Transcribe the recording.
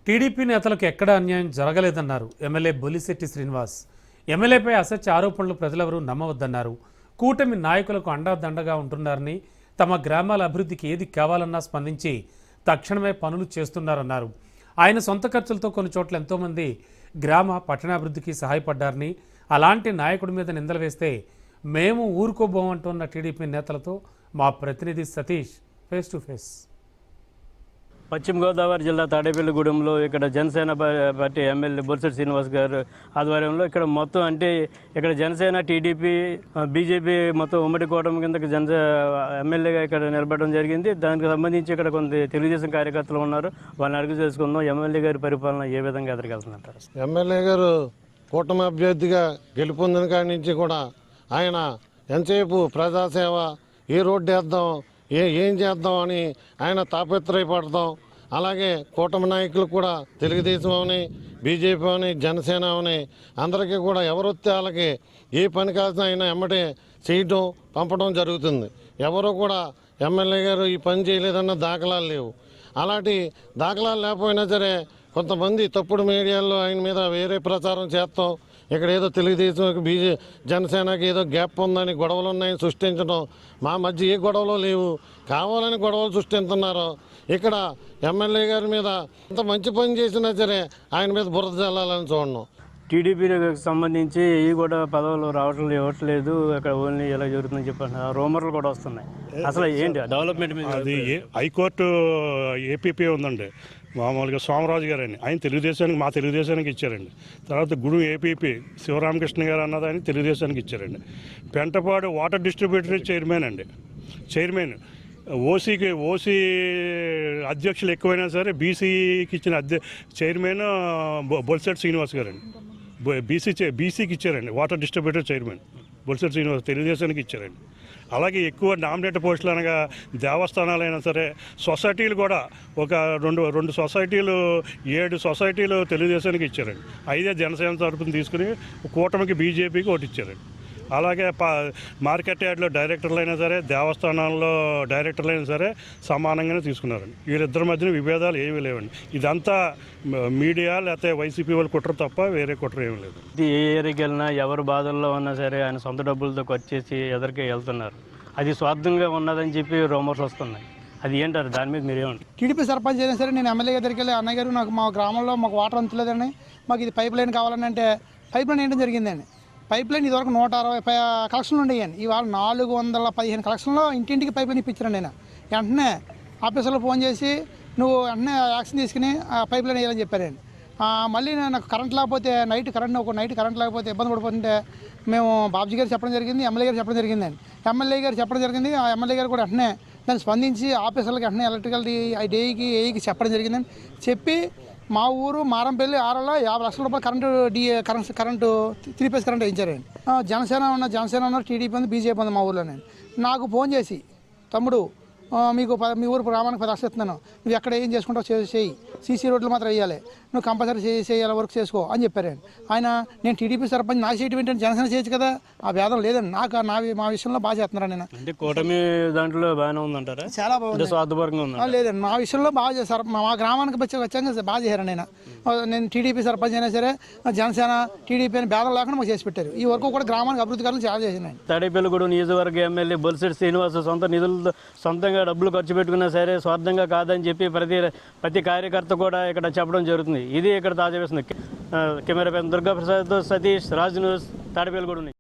TDP నేతలకు ఎక్కడా అన్యాయం జరగలేదన్నారు ఎమ్మెల్యే బొలిశెట్టి శ్రీనివాస్. ఎమ్మెల్యేపై అసత్య ఆరోపణలు ప్రజలెవరూ నమ్మవద్దన్నారు. కూటమి నాయకులకు అండాదండగా ఉంటున్నారని, తమ గ్రామాల అభివృద్ధికి ఏది కావాలన్నా స్పందించి తక్షణమే పనులు చేస్తున్నారన్నారు. ఆయన సొంత ఖర్చులతో కొన్ని చోట్ల ఎంతోమంది గ్రామ పట్టణాభివృద్ధికి సహాయపడ్డారని, అలాంటి నాయకుడి మీద నిందలు వేస్తే మేము ఊరుకోబోమంటున్న టీడీపీ నేతలతో మా ప్రతినిధి సతీష్ ఫేస్ టు ఫేస్. పశ్చిమ గోదావరి జిల్లా తాడేపల్లిగూడెంలో ఇక్కడ జనసేన పార్టీ ఎమ్మెల్యే బొలిశెట్టి శ్రీనివాస్ గారు ఆధ్వర్యంలో ఇక్కడ మొత్తం అంటే ఇక్కడ జనసేన, టీడీపీ, బీజేపీ మొత్తం ఉమ్మడి కూటమి కింద ఎమ్మెల్యేగా ఇక్కడ నిలబడడం జరిగింది. దానికి సంబంధించి ఇక్కడ కొంత తెలుగుదేశం కార్యకర్తలు ఉన్నారు, వాళ్ళని అడుగు చేసుకుందాం. ఎమ్మెల్యే గారి పరిపాలన ఏ విధంగా ఎదురుకెళ్తుందంటారు? ఎమ్మెల్యే గారు కూటమి అభ్యర్థిగా గెలుపొందిన కాడి నుంచి కూడా ఆయన ఎంతసేపు ప్రజాసేవ, ఏ రోడ్డు వేద్దాం, ఏం చేద్దాం అని ఆయన తాపత్రయపడతాం. అలాగే కూటమి నాయకులు కూడా తెలుగుదేశం అని, బీజేపీ అని, జనసేన అని అందరికీ కూడా ఎవరొస్తే వాళ్ళకి ఏ పని కాసిన ఆయన ఎమ్మటే చేయటం, పంపడం జరుగుతుంది. ఎవరు కూడా ఎమ్మెల్యే గారు ఈ పని చేయలేదన్న దాఖలాలు లేవు. అలాంటి దాఖలాలు లేకపోయినా సరే కొంతమంది తప్పుడు మీడియాల్లో ఆయన మీద వేరే ప్రచారం చేస్తాం, ఇక్కడ ఏదో తెలుగుదేశం జనసేనకి ఏదో గ్యాప్ ఉందని గొడవలు ఉన్నాయని సృష్టించడం. మా మధ్య ఏ గొడవలు లేవు, కావాలని గొడవలు సృష్టిస్తున్నారు. ఇక్కడ ఎమ్మెల్యే గారి మీద అంత మంచి పని చేసినా సరే ఆయన మీద బురద చల్లాలని చూడడం. టీడీపీకి సంబంధించి ఇవి కూడా పదవులు ఇవ్వట్లేదు, అక్కడ ఓన్లీ ఎలా జరుగుతుందని చెప్పండి రూమర్లు కూడా వస్తున్నాయి. అసలు ఏంటి డెవలప్మెంట్ మీద? అది హైకోర్టు ఏపీపీ ఉందండి, మామూలుగా సోమరాజు గారు అని ఆయన తెలుగుదేశానికి, మా తెలుగుదేశానికి ఇచ్చారండి. తర్వాత గుడి ఏపీపీ శివరామకృష్ణ గారు అన్నదాన్ని తెలుగుదేశానికి ఇచ్చారండి. Pentapadu water distributary chairman OC అధ్యక్షులు ఎక్కువైనా సరే బీసీకి ఇచ్చిన చైర్మన్ బొలిశెట్టి శ్రీనివాస్ గారండి. బీసీకి ఇచ్చారండి water distributor chairman Bolisetti Srinivas, తెలుగుదేశానికి ఇచ్చారండి. అలాగే ఎక్కువ నామినేట్ పోస్టులు అనగా దేవస్థానాలైనా సరే, సొసైటీలు కూడా ఒక రెండు సొసైటీలు, 7 సొసైటీలు తెలుగుదేశానికి ఇచ్చారండి. 5 జనసేన తరపున తీసుకుని కూటమికి బీజేపీకి ఒకటి ఇచ్చారండి. అలాగే మార్కెట్ యార్డ్లో డైరెక్టర్లు అయినా సరే, దేవస్థానాల్లో డైరెక్టర్లు అయినా సరే సమానంగానే తీసుకున్నారండి. వీళ్ళిద్దరి మధ్యన విభేదాలు ఏమీ లేవండి. ఇదంతా మీడియా లేకపోతే వైసీపీ వాళ్ళు కుట్ర తప్ప వేరే కుట్ర ఏమీ లేదు. ఇది ఏ ఏరియాకి వెళ్ళినా ఎవరు బాధల్లో ఉన్నా సరే ఆయన సొంత డబ్బులతో ఖర్చు చేసి ఎదురుకే వెళ్తున్నారు. అది స్వార్థంగా ఉన్నదని చెప్పి రూమర్స్ వస్తున్నాయి. అది ఏంటారు? దాని మీద మీరు ఏమంటారు? టీడీపీ సర్పంచ్ అయినా సరే నేను ఎమ్మెల్యే దగ్గరికి వెళ్ళి, అన్నయ్య గారు నాకు మా గ్రామంలో మాకు వాటర్ అంతలేదండి, మాకు ఇది పైప్ లైన్ కావాలని అంటే పైప్ లైన్ వేయడం జరిగిందండి. పైప్ లైన్ ఇదివరకు 160 కలెక్షన్లు ఉండేయండి, ఇవాళ 415 కలెక్షన్లో ఇంటింటికి పైప్ లైన్ ఇప్పించారండి. ఆయన వెంటనే ఆఫీసర్లో ఫోన్ చేసి నువ్వు వెంటనే యాక్షన్ తీసుకుని పైప్ లైన్ వేయాలని చెప్పారండి. మళ్ళీ నాకు కరెంట్ లేకపోతే నైట్ కరెంట్ లేకపోతే ఇబ్బంది పడిపోతుంటే మేము బాబుజీ గారు చెప్పడం జరిగింది, ఎమ్మెల్యే గారు చెప్పడం జరిగిందండి. ఎమ్మెల్యే గారు చెప్పడం జరిగింది, ఆ ఎమ్మెల్యే గారు కూడా వెంటనే దాన్ని స్పందించి ఆఫీసర్లకు వెంటనే ఎలక్ట్రికల్ ఏఈకి చెప్పడం జరిగిందండి. చెప్పి మా ఊరు మారంపల్లి 50 లక్షల రూపాయలు కరెంటు 3 ఫేజ్ కరెంట్ వేయించారండి. జనసేన ఉన్నారు, టీడీపీ ఉంది, బీజేపీ ఉంది మా ఊర్లోనే. నాకు ఫోన్ చేసి తమ్ముడు మీకు మీ ఊరు గ్రామానికి 10 లక్షలు ఇస్తున్నాను, నువ్వు ఎక్కడ ఏం చేసుకుంటావు చేయి, సీసీ రోడ్లు మాత్రం వేయాలి, నువ్వు కంపల్సరీ చేయాలి, వర్క్ చేసుకో అని చెప్పారండి. ఆయన నేను టీడీపీ సర్పంచ్, నాకు చేయటం ఏంటంటే జనసేన చేయొచ్చు కదా, ఆ భేదం లేదండి. మా విషయంలో బాగా చేస్తున్నాను నేను. అంటే కూటమి దాంట్లో బాగానే ఉందంటారా? చాలా బాగుంది, స్వార్థపరంగా ఉంది. లేదండి, మా విషయంలో బాగా చేశారు. మా గ్రామానికి వచ్చాక బాగా చేశారు. నేను టీడీపీ సర్పంచ్ అయినా సరే జనసేన, టీడీపీ అని భేదం లేకుండా మాకు చేసి పెట్టారు. ఈ వరకు కూడా గ్రామానికి అభివృద్ధి కాలం చాలా చేసినాయి. తాడేపల్లిగూడెం నియోజకవర్గ ఎమ్మెల్యే బొలిశెట్టి శ్రీనివాస్ సొంత నిధులతో సొంతంగా డబ్బులు ఖర్చు పెట్టుకున్నా సరే స్వార్థంగా కాదని చెప్పి ప్రతి కార్యకర్త కూడా ఇక్కడ చెప్పడం జరుగుతుంది. ఇది ఇక్కడ తాజా వేస్తుంది. Camera person Durgaprasad, Satish, Raj news, Tadepalligudem.